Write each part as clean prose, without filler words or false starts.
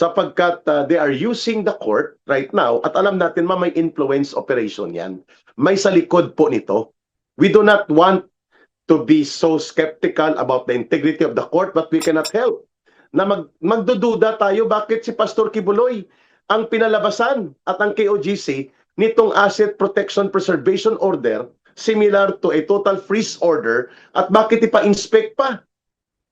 sapagkat they are using the court right now at alam natin may influence operation yan. May sa likod po nito. We do not want to be so skeptical about the integrity of the court, but we cannot help na magdududa tayo bakit si Pastor Kibuloy ang pinalabasan at ang KOGC nitong Asset Protection Preservation Order similar to a total freeze order at bakit ipa-inspect pa?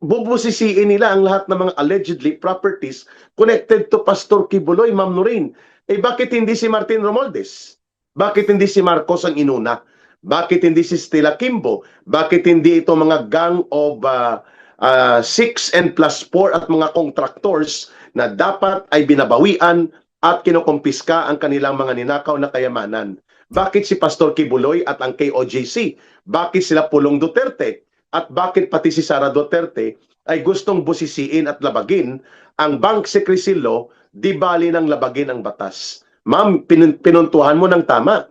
Bubusisiin nila ang lahat ng mga allegedly properties connected to Pastor Kibuloy, Ma'am Noreen. Eh bakit hindi si Martin Romualdez? Bakit hindi si Marcos ang inuna? Bakit hindi si Stella Kimbo? Bakit hindi ito mga gang of 6 and plus 4 at mga contractors na dapat ay binabawian at kinukumpiska ang kanilang mga ninakaw na kayamanan? Bakit si Pastor Kibuloy at ang KOJC? Bakit sila Pulong Duterte? At bakit pati si Sara Duterte ay gustong busisiin at labagin ang Bank Secrecy Law, di bali ng labagin ang batas? Ma'am, pinuntuhan mo ng tama.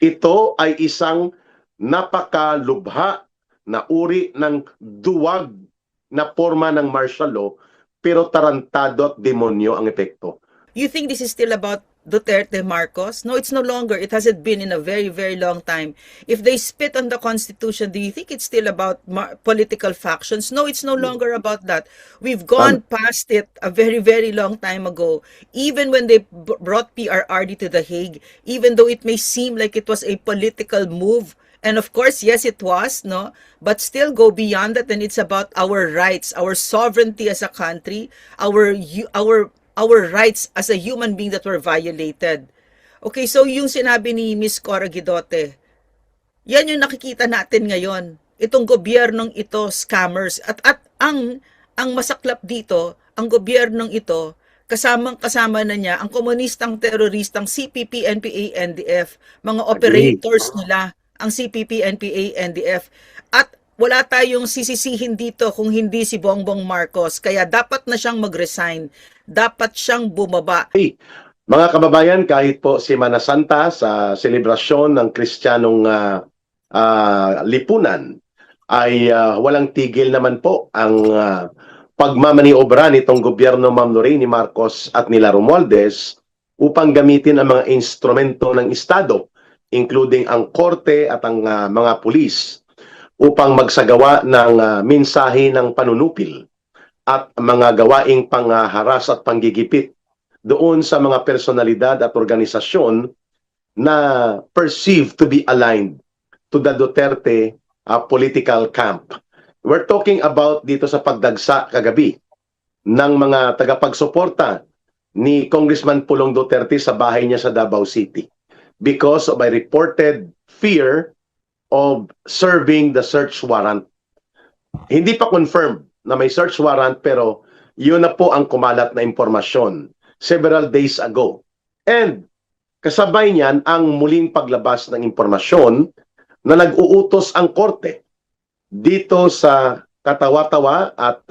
Ito ay isang napakalubha na uri ng duwag na forma ng martial law, pero tarantado at demonyo ang epekto. You think this is still about Duterte, Marcos? No, it's no longer. It hasn't been in a very, very long time. If they spit on the Constitution, do you think it's still about political factions? No, it's no longer about that. We've gone past it a very, very long time ago. Even when they brought PRRD to The Hague, even though it may seem like it was a political move, and of course, yes, it was, no? But still go beyond that, and it's about our rights, our sovereignty as a country, our rights as a human being that were violated. Okay, so yung sinabi ni Miss Cora Guidote, yan yung nakikita natin ngayon. Itong gobyernong ito, scammers. At ang masaklap dito, ang gobyernong ito, kasama na niya ang komunistang teroristang CPP, NPA, NDF, mga operators nila, ang CPP, NPA, NDF. At wala tayong sisisihin dito kung hindi si Bongbong Marcos. Kaya dapat na siyang mag-resign. Dapat siyang bumaba. Hey, mga kababayan, kahit po si Mana Santa sa selebrasyon ng Kristiyanong lipunan ay walang tigil naman po ang pagmamaniobra nitong gobyerno Ma'am Lorraine ni Marcos at nila Romualdez upang gamitin ang mga instrumento ng Estado, including ang korte at ang mga pulis, upang magsagawa ng mensahe ng panunupil at mga gawaing pangharas at panggigipit doon sa mga personalidad at organisasyon na perceived to be aligned to the Duterte political camp. We're talking about dito sa pagdagsa kagabi ng mga tagapagsuporta ni Congressman Pulong Duterte sa bahay niya sa Davao City because of a reported fear of serving the search warrant. Hindi pa confirmed na may search warrant pero yun na po ang kumalat na impormasyon several days ago. And kasabay niyan ang muling paglabas ng impormasyon na nag-uutos ang korte dito sa katawa-tawa at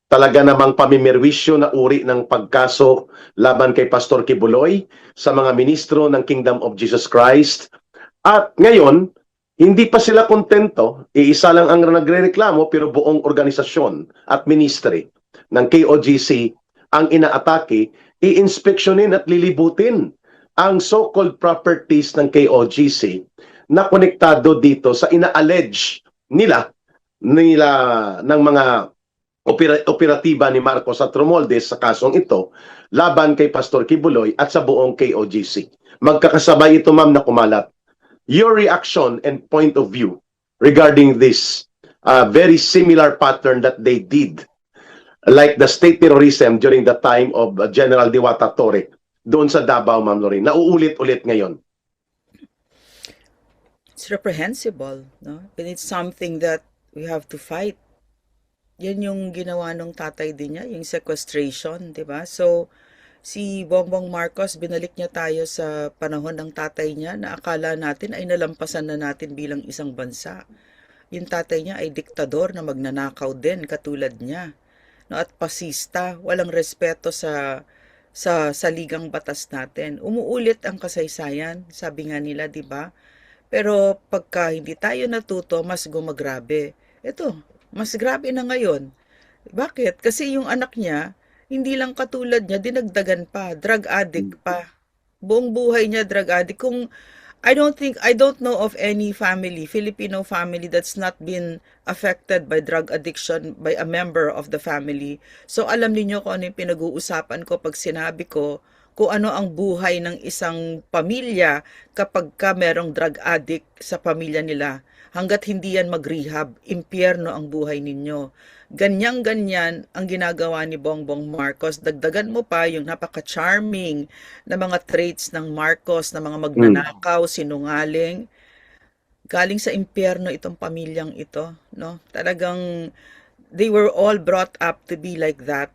talaga namang pamimirwisyo na uri ng pagkaso laban kay Pastor Kibuloy sa mga ministro ng Kingdom of Jesus Christ. At ngayon, hindi pa sila kontento, iisa lang ang nagrereklamo pero buong organisasyon at ministry ng KOGC ang inaatake, i-inspeksyonin at lilibutin ang so-called properties ng KOGC na konektado dito sa ina-allege nila ng mga operatiba ni Marcos at Romualdez sa kasong ito laban kay Pastor Kibuloy at sa buong KOGC. Magkakasabay ito, ma'am, na kumalat. Your reaction and point of view regarding this very similar pattern that they did, like the state terrorism during the time of General Diwata Torre doon sa Davao, Ma'am Lorraine, nauulit-ulit ngayon. It's reprehensible, no? And it's something that we have to fight. Yan yung ginawa ng tatay din niya, yung sequestration, di ba? So, si Bongbong Marcos, binalik niya tayo sa panahon ng tatay niya na akala natin ay nalampasan na natin bilang isang bansa. Yung tatay niya ay diktador na magnanakaw din katulad niya. No, at pasista, walang respeto sa saligang batas natin. Umuulit ang kasaysayan, sabi nga nila, di ba? Pero pagka hindi tayo natuto, mas gumagrabe. Ito, mas grabe na ngayon. Bakit? Kasi yung anak niya, Hindi lang katulad niya, dinagdagan pa, drug addict pa. Buong buhay niya drug addict. Kung I don't know of any family, Filipino family that's not been affected by drug addiction by a member of the family. So alam niyo kung ano yung pinag-uusapan ko pag sinabi ko kung ano ang buhay ng isang pamilya kapag ka merong drug addict sa pamilya nila. Hanggat hindi yan mag-rehab, impyerno ang buhay ninyo. Ganyan-ganyan ang ginagawa ni Bongbong Marcos. Dagdagan mo pa yung napaka-charming na mga traits ng Marcos na mga magnanakaw, sinungaling. Galing sa impyerno itong pamilyang ito, no? Talagang they were all brought up to be like that.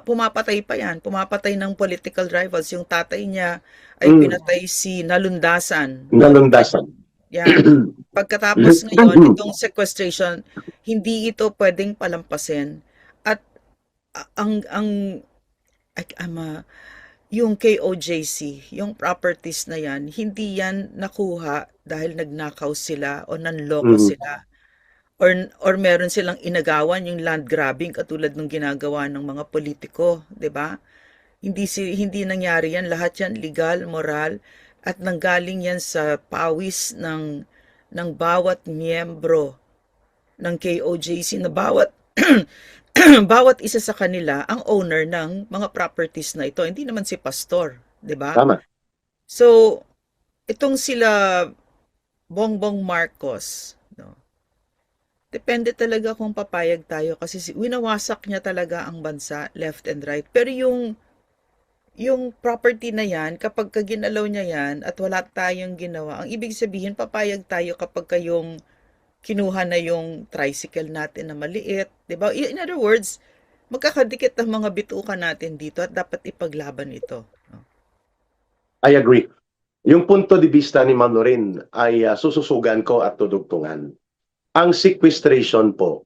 Pumapatay pa yan, pumapatay ng political rivals. Yung tatay niya ay pinatay si Nalundasan. Nalundasan. Yan. Pagkatapos ngayon, itong sequestration, hindi ito pwedeng palampasin. At ang yung KOJC, yung properties na yan, hindi yan nakuha dahil nagnakaw sila o nanloko sila. Or meron silang inagawan yung land grabbing katulad ng ginagawa ng mga politiko, 'di ba? Hindi nangyari yan, lahat yan legal, moral at nanggaling yan sa pawis ng bawat miyembro ng KOJC na bawat bawat isa sa kanila ang owner ng mga properties na ito. Hindi naman si pastor, 'di ba? Tama. So, itong sila Bongbong Marcos, no. Depende talaga kung papayag tayo kasi winawasak niya talaga ang bansa left and right. Pero yung property na yan, kapag ginalaw niya yan at wala tayong ginawa, ang ibig sabihin papayag tayo kapag yung kinuha na yung tricycle natin na maliit, 'di ba? In other words, magkakadikit ang mga bituka natin dito at dapat ipaglaban ito. I agree. Yung punto de vista ni Ma'am Lorin ay sususugan ko at tudugtungan. Ang sequestration po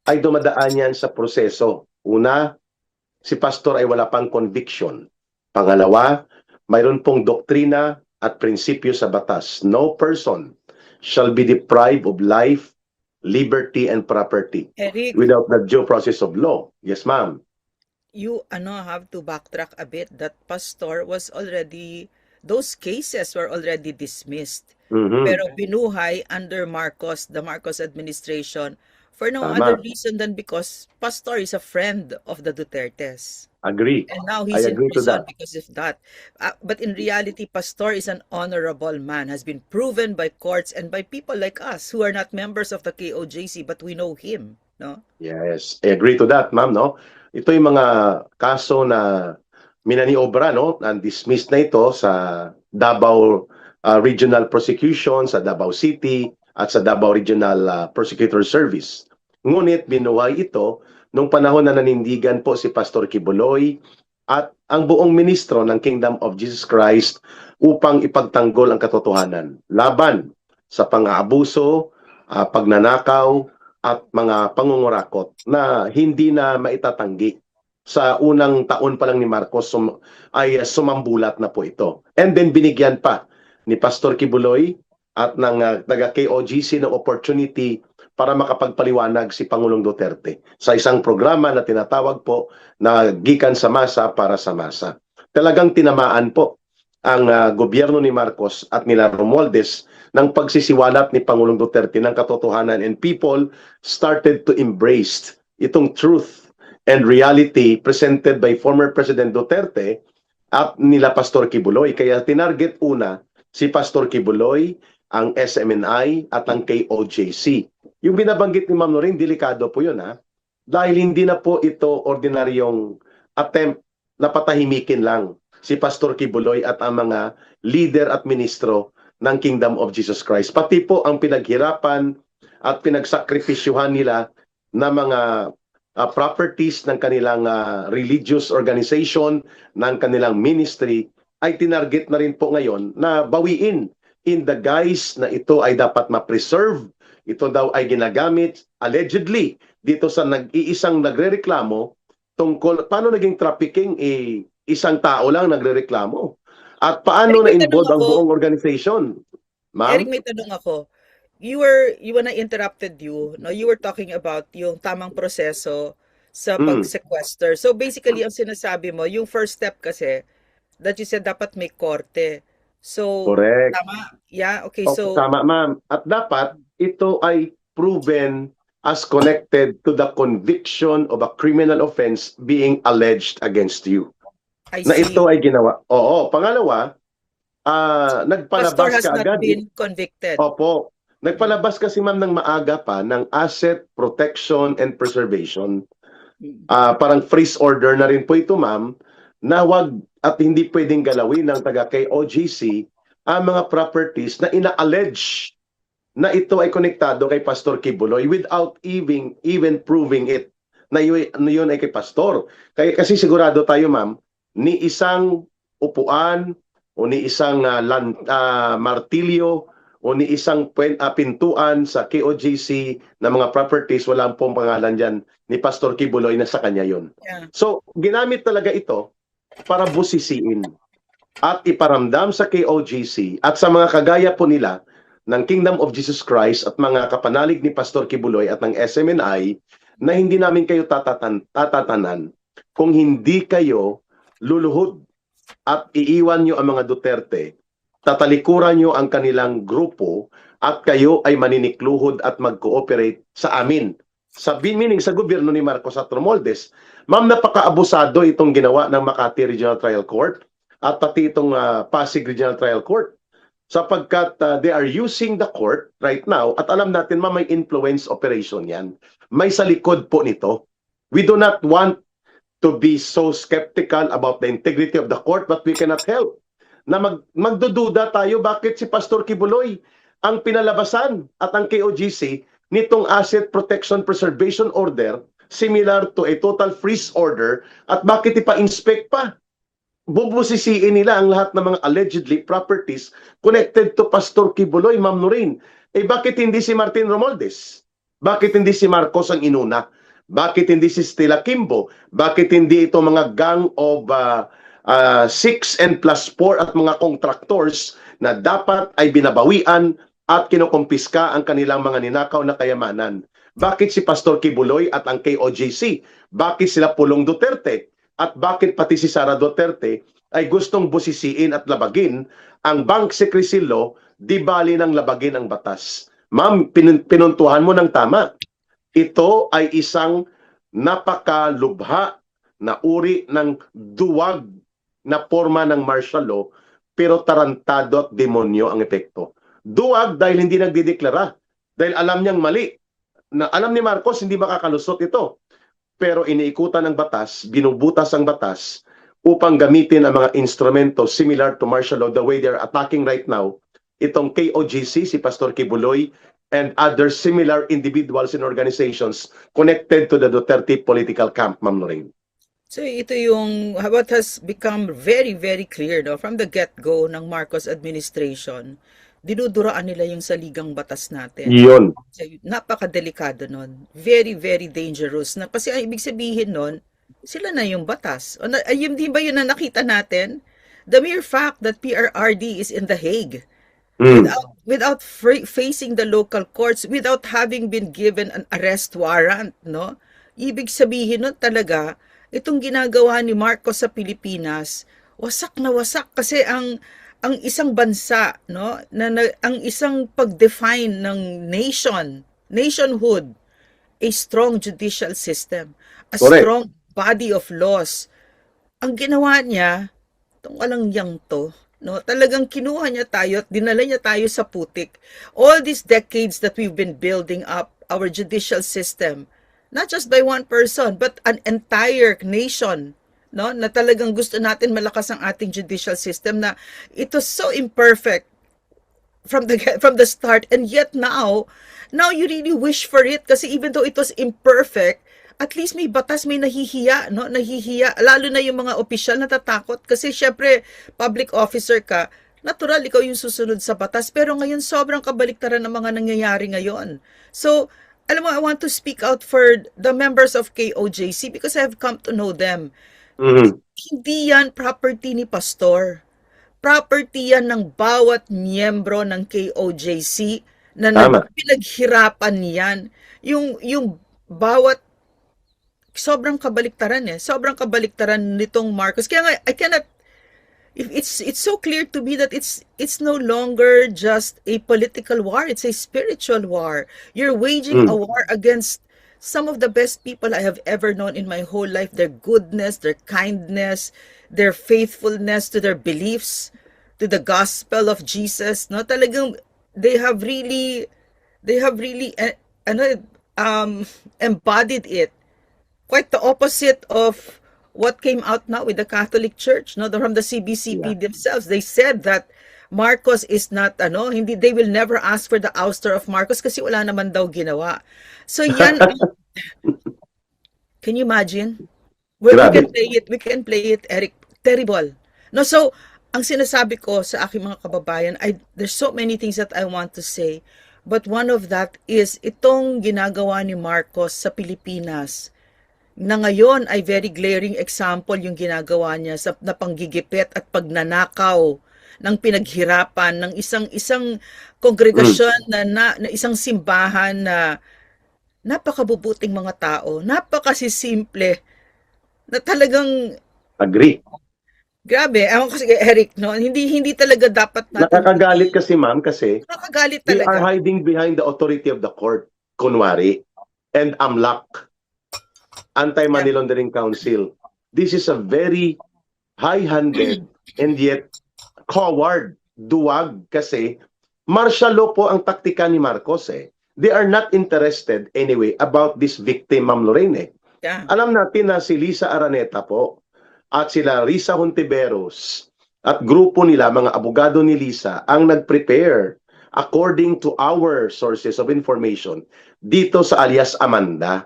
ay dumadaan yan sa proseso. Una, si pastor ay wala pang conviction. Pangalawa, mayroon pong doktrina at prinsipyo sa batas. No person shall be deprived of life, liberty, and property Eric, without the due process of law. Yes, ma'am. you have to backtrack a bit. That pastor was already, those cases were already dismissed. Pero binuhay under Marcos, the Marcos administration, for no Tama. other reason than because pastor is a friend of the Dutertes. Agree. And now I he's in agree to prison that. because of that. But in reality, Pastor is an honorable man, has been proven by courts and by people like us who are not members of the KOJC, but we know him, no? Yes, I agree to that, ma'am, no? Ito yung mga kaso na minaniobra, no? Dismissed na ito sa Davao Regional Prosecution, sa Davao City, at sa Davao Regional Prosecutor Service. Ngunit binuhay ito nung panahon na nanindigan po si Pastor Kibuloy at ang buong ministro ng Kingdom of Jesus Christ upang ipagtanggol ang katotohanan laban sa pang-aabuso, pagnanakaw, at mga pangungurakot na hindi na maitatanggi. Sa unang taon pa lang ni Marcos ay sumambulat na po ito. And then binigyan pa ni Pastor Kibuloy at ng taga-KOJC ng opportunity para makapagpaliwanag si Pangulong Duterte sa isang programa na tinatawag po na Gikan sa Masa para sa Masa. Talagang tinamaan po ang gobyerno ni Marcos at nila Romualdez ng pagsisiwalat ni Pangulong Duterte ng katotohanan, and people started to embrace itong truth and reality presented by former President Duterte at nila Pastor Kibuloy. Kaya tinarget una si Pastor Kibuloy, ang SMNI at ang KOJC. Yung binabanggit ni Ma'am Lorin, delikado po yun, ha? Dahil hindi na po ito ordinaryong attempt na patahimikin lang si Pastor Kibuloy at ang mga leader at ministro ng Kingdom of Jesus Christ. Pati po ang pinaghirapan at pinagsakripisyuhan nila na mga properties ng kanilang religious organization, ng kanilang ministry, ay tinarget na rin po ngayon na bawiin in the guise na ito ay dapat ma-preserve. Ito daw ay ginagamit allegedly dito sa nag-iisang nagrereklamo tungkol paano naging trafficking, isang tao lang nagrereklamo. At paano Eric, may na-involve tanong ang ako. buong organization? Ma'am? Eric, may tanong ako. When I interrupted you, no, you were talking about yung tamang proseso sa Mm, pag-sequester. So basically, ang sinasabi mo, yung first step kasi, that you said dapat may korte. So, correct. tama. Yeah, okay. Opo, So, tama, ma'am. At dapat ito ay proven as connected to the conviction of a criminal offense being alleged against you. I Na ito see. ay ginawa. Oo. Pangalawa, Pastor nagpalabas has ka not agad. been convicted. Opo. Mm, Nagpalabas kasi ma'am ng maaga pa ng asset protection and preservation. mm. Parang freeze order na rin po ito ma'am na wag at hindi pwedeng galawin ng taga KOGC ang mga properties na ina-allege na ito ay konektado kay Pastor Kibuloy without even proving it na yun ay kay Pastor. Kasi sigurado tayo ma'am, ni isang upuan o ni isang martilyo o ni isang pintuan sa KOGC na mga properties, wala pong pangalan dyan ni Pastor Kibuloy na sa kanya yun. Yeah. So, ginamit talaga ito para busisiin at iparamdam sa KOGC at sa mga kagaya po nila ng Kingdom of Jesus Christ at mga kapanalig ni Pastor Kibuloy at ng SMNI na hindi namin kayo tatatanan kung hindi kayo luluhod at iiwan nyo ang mga Duterte, tatalikuran nyo ang kanilang grupo at kayo ay maninikluhod at mag-cooperate sa amin. Meaning sa gobyerno ni Marcos at Romualdez. Ma'am, napaka-abusado itong ginawa ng Makati Regional Trial Court at pati itong Pasig Regional Trial Court sapagkat they are using the court right now at alam natin ma'am may influence operation yan. May sa likod po nito. We do not want to be so skeptical about the integrity of the court but we cannot help na magdududa tayo bakit si Pastor Kibuloy ang pinalabasan at ang KOGC nitong Asset Protection Preservation Order similar to a total freeze order at bakit ipa-inspect pa? Bubusisiin nila ang lahat ng mga allegedly properties connected to Pastor Kibuloy, Ma'am Noreen. Bakit hindi si Martin Romualdez? Bakit hindi si Marcos ang inuna? Bakit hindi si Stella Kimbo? Bakit hindi ito mga gang of 6 and plus 4 at mga contractors na dapat ay binabawian at kinukumpiska ang kanilang mga ninakaw na kayamanan? Bakit si Pastor Kibuloy at ang KOJC? Bakit sila Pulong Duterte? At bakit pati si Sara Duterte ay gustong busisiin at labagin ang Bank Secrecy Law, di bali ng labagin ang batas? Ma'am, pinuntuhan mo ng tama. Ito ay isang napakalubha na uri ng duwag na forma ng martial law pero tarantado at demonyo ang epekto. Duwag dahil hindi nagdideklara. Dahil alam niyang mali. Alam ni Marcos hindi makakalusot ito. Pero iniikutan ng batas, binubutas ang batas upang gamitin ang mga instrumento similar to martial law the way they're attacking right now. Itong KOGC, si Pastor Kibuloy, and other similar individuals and organizations connected to the Duterte political camp, Ma'am Lorraine. So ito yung what has become very, very clear no, from the get-go ng Marcos administration. Dinuduraan nila yung saligang batas natin. Yun. So, napakadelikado nun. Very, very dangerous. Na, kasi ang ibig sabihin nun, sila na yung batas. Ayun din ba yun na nakita natin? The mere fact that PRRD is in The Hague without facing the local courts, without having been given an arrest warrant, no? Ibig sabihin nun talaga, itong ginagawa ni Marcos sa Pilipinas, wasak na wasak kasi ang isang bansa, no, ang isang pag-define ng nationhood, a strong judicial system, a Correct. strong body of laws. Ang ginawa niya, itong walang yang to, no, talagang kinuha niya tayo at dinala niya tayo sa putik. All these decades that we've been building up our judicial system, not just by one person, but an entire nation, no, na talagang gusto natin malakas ang ating judicial system na ito so imperfect from the start, and yet now you really wish for it kasi even though it was imperfect, at least may batas, may nahihiya, no, nahihiya, lalo na yung mga opisyal natatakot kasi syempre public officer ka, natural ikaw yung susunod sa batas, pero ngayon sobrang kabaliktaran ng mga nangyayari ngayon. So alam mo, I want to speak out for the members of KOJC because I have come to know them. Hindi yan property ni pastor. Property yan ng bawat miyembro ng KOJC na Tama. pinaghirapan yan. Yung bawat sobrang kabaliktaran eh. Sobrang kabaliktaran nitong Marcos. Kaya nga, I cannot, it's so clear to me that it's no longer just a political war, it's a spiritual war. You're waging a war against some of the best people I have ever known in my whole life. Their goodness, their kindness, their faithfulness to their beliefs, to the gospel of Jesus. No, talagang they have really embodied it. Quite the opposite of what came out now with the Catholic Church, no, from the CBCP themselves. They said that Marcos is not, hindi, they will never ask for the ouster of Marcos kasi wala naman daw ginawa. So yan, can you imagine? We Grabe. can play it, Eric. Terrible. No, so, ang sinasabi ko sa aking mga kababayan, there's so many things that I want to say, but one of that is itong ginagawa ni Marcos sa Pilipinas, na ngayon ay very glaring example yung ginagawa niya sa na panggigipit at pagnanakaw ng pinaghirapan ng isang kongregasyon na isang simbahan na napakabubuting mga tao, napakasisimple, na talagang Agree. grabe. Ewan ko sige, Eric, no? Hindi talaga dapat natin Nakakagalit kasi, ma'am, kasi nakakagalit they are talaga. hiding behind the authority of the court, kunwari, and AMLAC, Anti-Money Laundering Council. This is a very high-handed and yet coward, duwag, kasi martial law po ang taktika ni Marcos eh. They are not interested anyway about this victim, Ma'am Lorraine eh. Yeah. Alam natin na si Lisa Araneta po at sila Risa Hontiveros at grupo nila, mga abogado ni Lisa, ang nag-prepare according to our sources of information dito sa alias Amanda.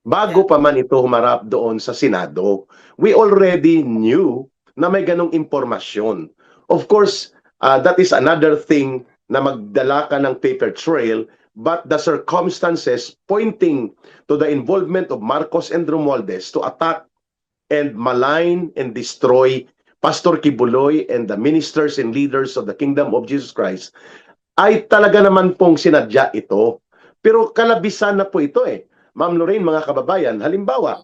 Bago pa man ito humarap doon sa Senado, we already knew na may ganong impormasyon. Of course, that is another thing na magdala ka ng paper trail, but the circumstances pointing to the involvement of Marcos and Romualdez to attack and malign and destroy Pastor Kibuloy and the ministers and leaders of the Kingdom of Jesus Christ ay talaga naman pong sinadya ito. Pero kalabisan na po ito eh. Ma'am Lorraine, mga kababayan, halimbawa,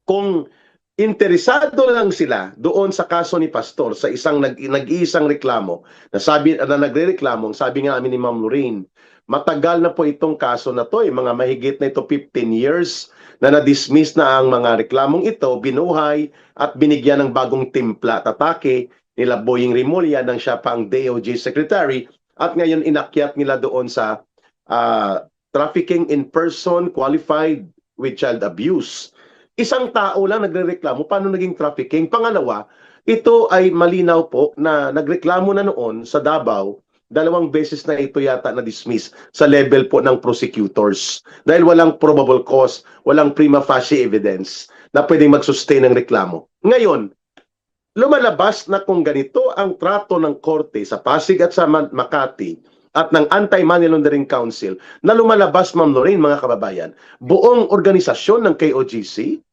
kung interesado lang sila doon sa kaso ni Pastor sa isang nag-iisang reklamo na nagrereklamo, sabi nga amin ni Ma'am Lorraine, matagal na po itong kaso na to, mga mahigit na ito 15 years na na-dismiss na ang mga reklamong ito, binuhay at binigyan ng bagong timpla at atake nila Boying Rimulya nang siya pa ang DOJ Secretary at ngayon inakyat nila doon sa trafficking in person qualified with child abuse. Isang tao lang nagrereklamo, paano naging trafficking? Pangalawa, ito ay malinaw po na nagreklamo na noon sa Davao, 2 beses na ito yata na-dismiss sa level po ng prosecutors. Dahil walang probable cause, walang prima facie evidence na pwedeng mag-sustain ng reklamo. Ngayon, lumalabas na kung ganito ang trato ng korte sa Pasig at sa Makati, at ng Anti-Money Laundering Council na lumalabas, Ma'am Lorraine, mga kababayan, buong organisasyon ng KOGC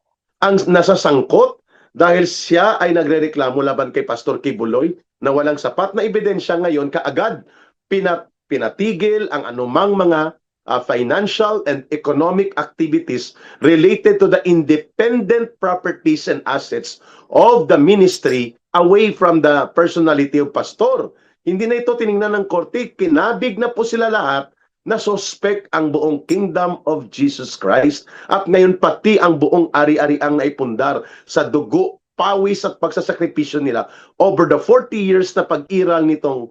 ang nasasangkot dahil siya ay nagrereklamo laban kay Pastor Kibuloy na walang sapat na ebidensya. Ngayon kaagad pinatigil ang anumang mga financial and economic activities related to the independent properties and assets of the ministry away from the personality of Pastor. Hindi na ito tiningnan ng korte, kinabig na po sila lahat na suspect ang buong Kingdom of Jesus Christ at ngayon pati ang buong ari-ariang naipundar sa dugo, pawis at pagsasakripisyo nila over the 40 years na pag-iral nitong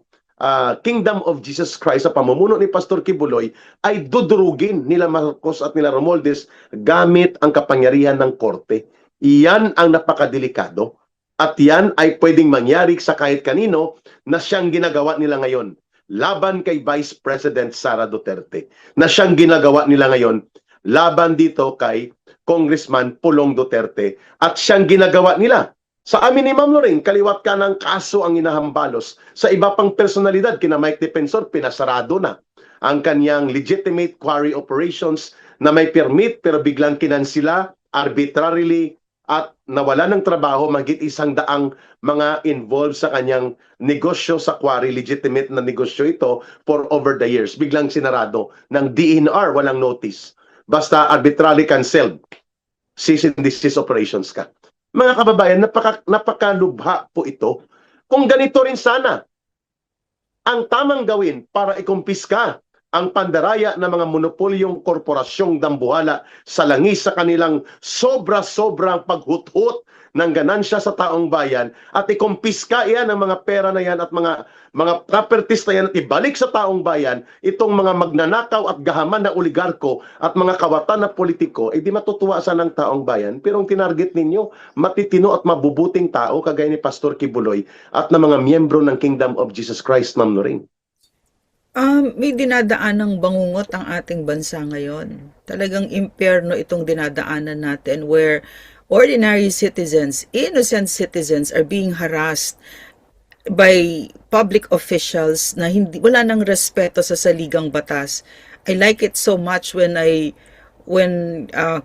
Kingdom of Jesus Christ sa pamumuno ni Pastor Kibuloy ay dudurugin nila Marcos at nila Romualdez gamit ang kapangyarihan ng korte. Iyan ang napakadelikado. At yan ay pwedeng mangyari sa kahit kanino na siyang ginagawa nila ngayon. Laban kay Vice President Sara Duterte. Na siyang ginagawa nila ngayon. Laban dito kay Congressman Pulong Duterte. At siyang ginagawa nila. Sa amin ni Ma'am Lorraine, kaliwat ka ng kaso ang inahambalos. Sa iba pang personalidad, kina Mike Defensor, pinasarado na ang kanyang legitimate quarry operations na may permit pero biglang kinansila arbitrarily at nawala ng trabaho mahigit 100 mga involved sa kanyang negosyo sa quarry, legitimate na negosyo ito for over the years. Biglang sinarado ng DNR, walang notice. Basta arbitrarily canceled. cease and desist operations ka. Mga kababayan, napakalubha po ito. Kung ganito rin sana ang tamang gawin para ikumpiska ang pandaraya ng mga monopolyong korporasyong dambuhala sa langis sa kanilang sobra-sobrang paghuthut ng ganansya sa taong bayan at ikumpiska yan ang mga pera na yan at mga properties na yan at ibalik sa taong bayan itong mga magnanakaw at gahaman na oligarko at mga kawatan na politiko, di matutuwa sa ng taong bayan. Pero ang tinarget ninyo, matitino at mabubuting tao kagaya ni Pastor Kibuloy at ng mga miyembro ng Kingdom of Jesus Christ, Ma'am Lorraine. May dinadaanang bangungot ang ating bansa ngayon. Talagang impyerno itong dinadaanan natin where ordinary citizens, innocent citizens are being harassed by public officials na wala nang respeto sa saligang batas. I like it so much when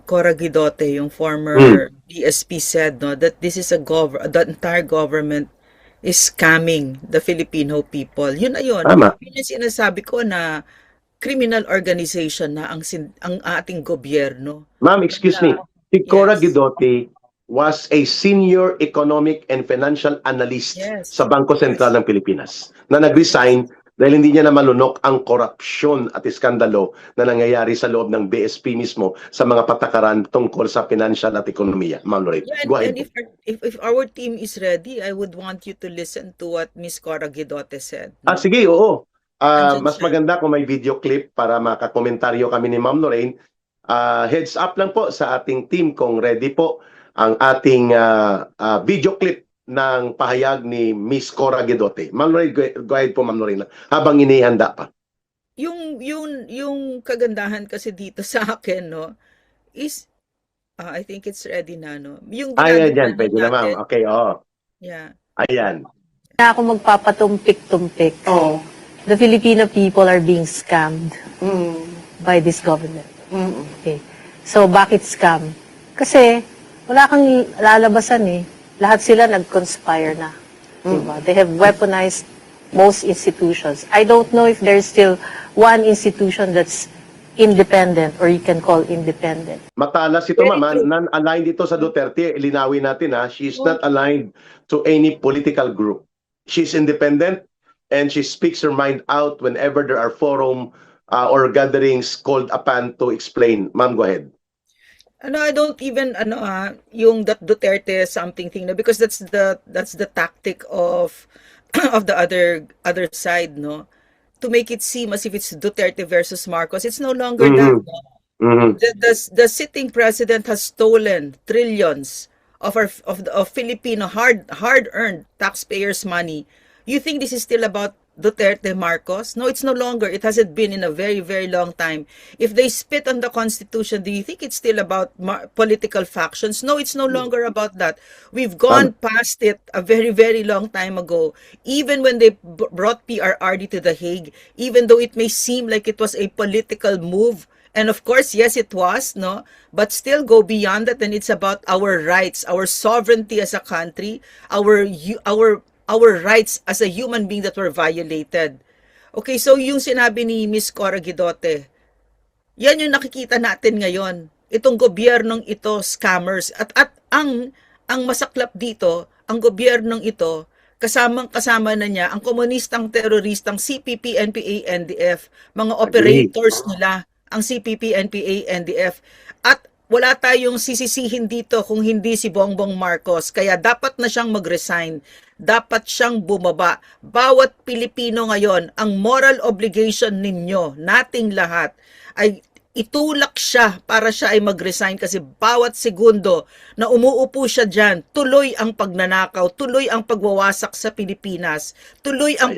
Cora Guidote, yung former DSP, said that this is the entire government is scamming the Filipino people. Yun na yun. Tama. Yun yung sinasabi ko na criminal organization na ang ating gobyerno. Ma'am, excuse me. Si Cora Yes. Guidote was a senior economic and financial analyst Yes. sa Bangko Sentral ng Pilipinas na nag-resign dahil hindi niya na malunok ang korupsyon at iskandalo na nangyayari sa loob ng BSP mismo sa mga patakaran tungkol sa financial at ekonomiya. Ma'am Lorraine, Yeah, go and ahead. if our team is ready, I would want you to listen to what Miss Cora Guidote said. No? Sige, oo. Andyan Mas siya. maganda kung may video clip para makakomentaryo kami ni Ma'am Lorraine. Heads up lang po sa ating team kung ready po ang ating video clip ng pahayag ni Miss Cora Guidote. Ma'am Lorraine, go ahead po Ma'am Lorraine, habang inihanda pa. Yung kagandahan kasi dito sa akin, no, is I think it's ready na, no. Yung Ayan, dinadaanan pwede na ma'am. natin. Okay, oo. Yeah. Ayan. Na ako magpapatumpik-tumpik. Oh. The Filipino people are being scammed Mm. by this government. Mm. Okay. So, bakit scam? Kasi, wala kang lalabasan eh. Lahat sila nag-conspire na. Diba? They have weaponized most institutions. I don't know if there's still one institution that's independent or you can call independent. Matalas ito Very ma'am, true. non-aligned dito sa Duterte. Linawin natin ha, she's not aligned to any political group. She's independent and she speaks her mind out whenever there are forum or gatherings called upon to explain. Ma'am, go ahead. I don't even yung that Duterte something thing, no, because that's the tactic of of the other side, no, to make it seem as if it's Duterte versus Marcos. It's no longer that. No? Mhm. The sitting president has stolen trillions of Filipino hard-earned taxpayers' money. You think this is still about Duterte Marcos? No, it's no longer. It hasn't been in a very, very long time. If they spit on the Constitution, do you think it's still about political factions? No, it's no longer about that. We've gone past it a very, very long time ago. Even when they brought PRRD to The Hague, even though it may seem like it was a political move, and of course, yes, it was, no, but still go beyond that, and it's about our rights, our sovereignty as a country, our rights as a human being that were violated. Okay, so yung sinabi ni Miss Cora Guidote, yan yung nakikita natin ngayon. Itong gobyernong ito, scammers. At ang masaklap dito, ang gobyernong ito, kasama na niya ang komunistang teroristang CPP, NPA, NDF, mga operators nila, ang CPP, NPA, NDF. At wala tayong sisisihin dito kung hindi si Bongbong Marcos. Kaya dapat na siyang mag-resign. Dapat siyang bumaba. Bawat Pilipino ngayon, ang moral obligation ninyo, nating lahat, ay itulak siya para siya ay mag-resign kasi bawat segundo na umuupo siya dyan, tuloy ang pagnanakaw, tuloy ang pagwawasak sa Pilipinas, tuloy ang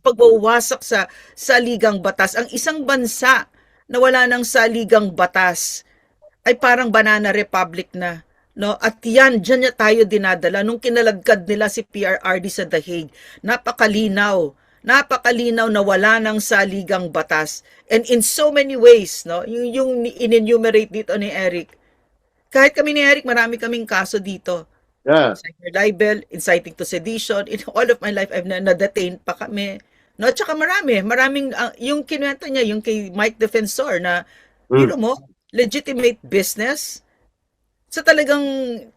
pagwawasak sa saligang batas. Ang isang bansa na wala ng saligang batas ay parang banana republic na, no? At diyan niya tayo dinadala nung kinaladkad nila si PRRD sa The Hague. Napakalinaw na wala ng saligang batas. And in so many ways, no? Yung in-enumerate dito ni Eric. Kahit kami ni Eric, marami kaming kaso dito. Yeah. Cyber libel, inciting to sedition. In all of my life, I've na-detained pa kami. No, at saka maraming yung kinuwento niya, yung kay Mike Defensor na, you know mo, legitimate business, So talagang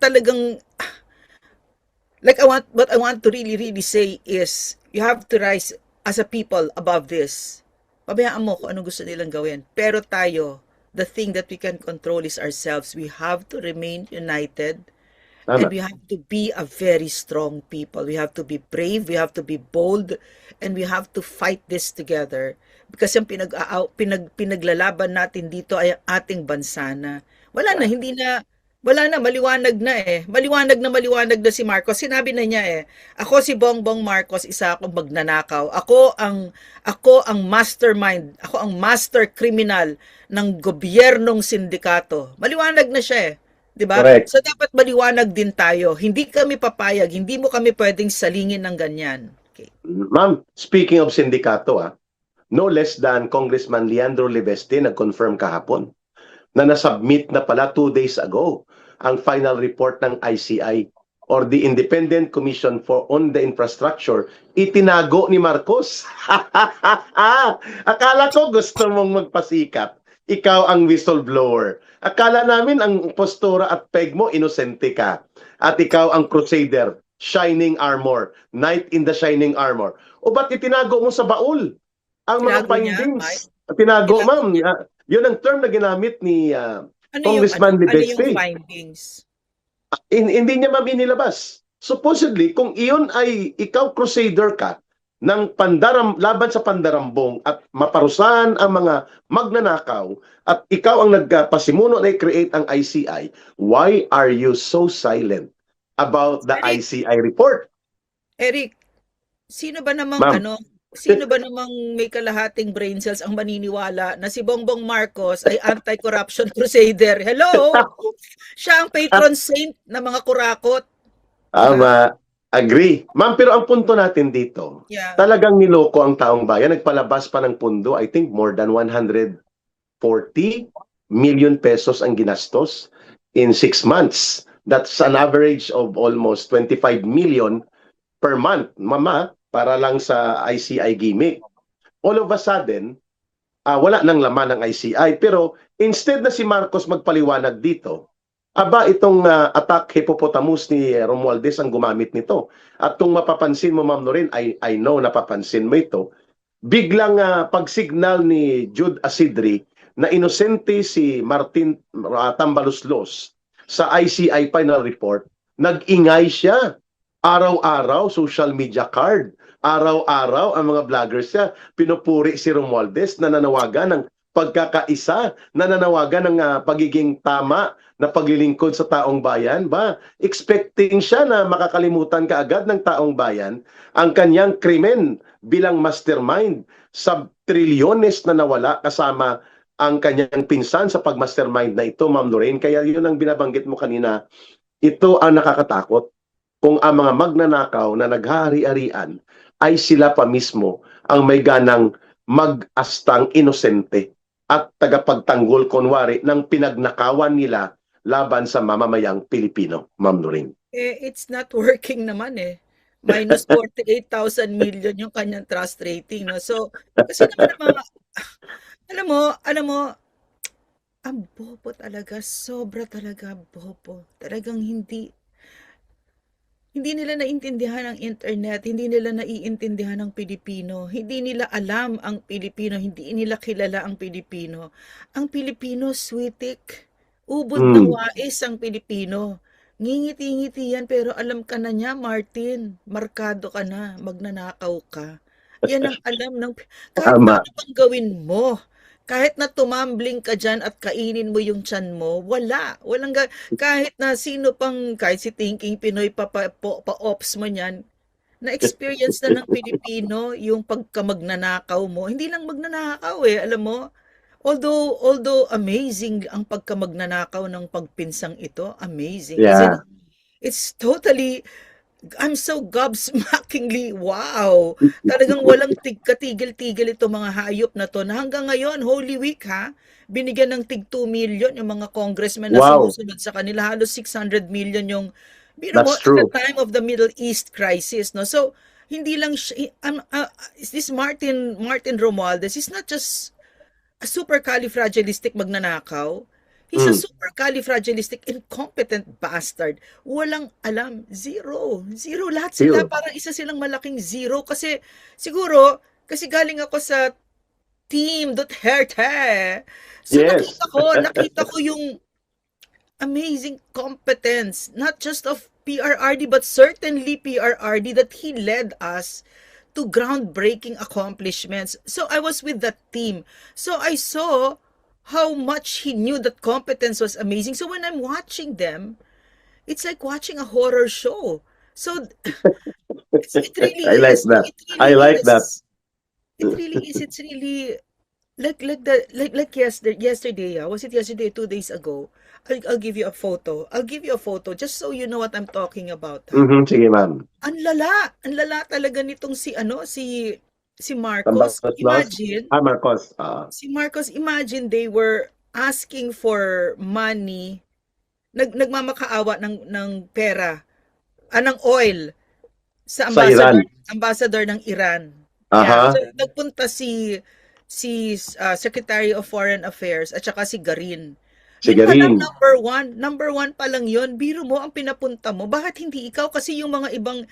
like what I want to really say is you have to rise as a people above this. Pabayaan mo kung anong gusto nilang gawin. Pero tayo, the thing that we can control is ourselves. We have to remain united. And Tama. we have to be a very strong people. We have to be brave, we have to be bold, and we have to fight this together. Because yung pinaglalaban natin dito ay ang ating bansa na. Wala na, maliwanag na eh. Maliwanag na si Marcos. Sinabi na niya eh, ako si Bongbong Marcos, isa akong magnanakaw. Ako ang mastermind, ako ang master criminal ng gobyernong sindikato. Maliwanag na siya eh. 'Di ba? Correct. So dapat maliwanag din tayo. Hindi kami papayag, hindi mo kami pwedeng salingin ng ganyan. Okay. Ma'am, speaking of sindikato, no less than Congressman Leandro Libeste nag-confirm kahapon na nasubmit na pala 2 days ago ang final report ng ICI or the Independent Commission on the Infrastructure. Itinago ni Marcos. Akala ko gusto mong magpasikat. Ikaw ang whistleblower. Akala namin ang postura at peg mo, inosente ka. At ikaw ang crusader, shining armor, knight in the shining armor. O ba't itinago mo sa baul ang mga Tinago niya, findings? Mike. Tinago, Tinago ma'am. niya. Yun ang term na ginamit ni Ano Congressman yung Libeste. findings? Hindi niya ma'am inilabas. Supposedly, kung iyon ay ikaw crusader ka ng laban sa pandarambong at maparusahan ang mga magnanakaw at ikaw ang nagpasimuno na i-create ang ICI, why are you so silent about the Eric, ICI report? Eric, sino ba namang Ma'am, sino ba namang may kalahating brain cells ang maniniwala na si Bongbong Marcos ay anti-corruption crusader? Hello? Siya ang patron saint ng mga kurakot. Diba? agree. Ma'am, pero ang punto natin dito, Yeah. talagang niloko ang taong bayan. Nagpalabas pa ng pundo, I think more than 140 million pesos ang ginastos in 6 months. That's an average of almost 25 million per month, mama, para lang sa ICI gimmick. All of a sudden, wala nang laman ng ICI. Pero instead na si Marcos magpaliwanag dito, itong attack hippopotamus ni Romualdez ang gumamit nito. At kung mapapansin mo, Ma'am Noreen, I know napapansin mo ito, biglang pag-signal ni Jude Asidri na inosente si Martin Tambaluslos sa ICI final report, nag-ingay siya. Araw-araw, social media card. Araw-araw, ang mga vloggers niya, pinupuri si Romualdez na nanawagan ng pagkakaisa, na nanawagan ng pagiging tama na paglilingkod sa taong bayan. Expecting siya na makakalimutan kaagad ng taong bayan ang kanyang krimen bilang mastermind sa trilyones na nawala kasama ang kanyang pinsan sa pag-mastermind na ito, Ma'am Lorraine. Kaya yun ang binabanggit mo kanina, ito ang nakakatakot. Kung ang mga magnanakaw na naghahari-harian ay sila pa mismo ang may ganang mag-astang inosente at tagapagtanggol kunwari ng pinagnakawan nila laban sa mamamayang Pilipino, Ma'am Lorraine. It's not working naman eh. Minus 48,000 million yung kanyang trust rating. No? So, kasi naman ang mga, alam mo, ang bobo talaga, sobra talaga bobo. Talagang hindi nila naintindihan ang internet, hindi nila naiintindihan ang Pilipino, hindi nila alam ang Pilipino, hindi nila kilala ang Pilipino. Ang Pilipino, sweetik, ubod ng wais ang Pilipino. Ngingiti-ngiti yan, pero alam ka na niya, Martin, markado ka na, magnanakaw ka. Yan ang alam ng, kahit na Tama. ano pang gawin mo, kahit na tumambling ka dyan at kainin mo yung tiyan mo, kahit na sino pang, kahit si Thinking Pinoy pa-ops mo niyan, na-experience na ng Pilipino yung pagkamagnanakaw mo. Hindi lang magnanakaw alam mo. Although amazing ang pagkamagnanakaw ng pagpinsang ito, amazing. Yeah. It's totally, I'm so gobsmackingly, wow. Talagang walang katigil-tigil ito mga hayop na to. Na hanggang ngayon, Holy Week binigyan ng tig 2 million yung mga congressmen na Wow. sumusunod sa kanila. Halos 600 million yung, That's at true. the time of the Middle East crisis. No? So, hindi lang, this Martin Romualdez is not just a supercalifragilistic magnanakaw. He's a Mm. supercalifragilistic, incompetent bastard. Walang alam. Zero. Zero. Lahat sila, Zero. parang isa silang malaking zero. Kasi, siguro, kasi galing ako sa Team Duterte. So, Yes. nakita ko yung amazing competence, not just of PRRD, but certainly PRRD, that he led us to groundbreaking accomplishments. So I was with that team. So I saw how much he knew that competence was amazing. So when I'm watching them, it's like watching a horror show. So it really I like is. that. It really I like that. is. It really is. It's really like yesterday. Was it yesterday? 2 days ago. I'll give you a photo. I'll give you a photo just so you know what I'm talking about. Ha? Mhm, sige ma'am. Ang lala talaga nitong si Marcos. Tambatos Loss? Imagine, Marcos. imagine they were asking for money, nagmamakaawa ng pera, ng oil sa Sa Iran. ambassador ng Iran. Aha. So nagpunta si Secretary of Foreign Affairs at saka si Garin. Si Yun pa lang Garin. number one pa lang yun. Biro mo ang pinapunta mo. Bakit hindi ikaw? Kasi yung mga ibang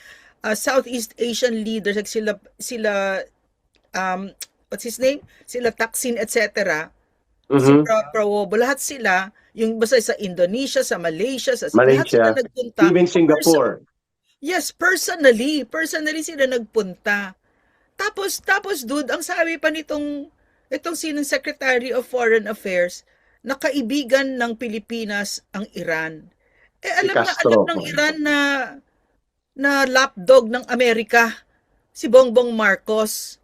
Southeast Asian leaders, like sila what's his name? Sila Taksin, etc. Si Mhm. Prawobo, lahat sila, yung basta sa Indonesia, sa Malaysia, lahat Malaysia. sila nagpunta. Even Singapore. Yes, personally sila nagpunta. Tapos dude, ang sabi pa itong sinong Secretary of Foreign Affairs, na kaibigan ng Pilipinas ang Iran. Alam Castro. ng Iran na lapdog ng Amerika, si Bongbong Marcos.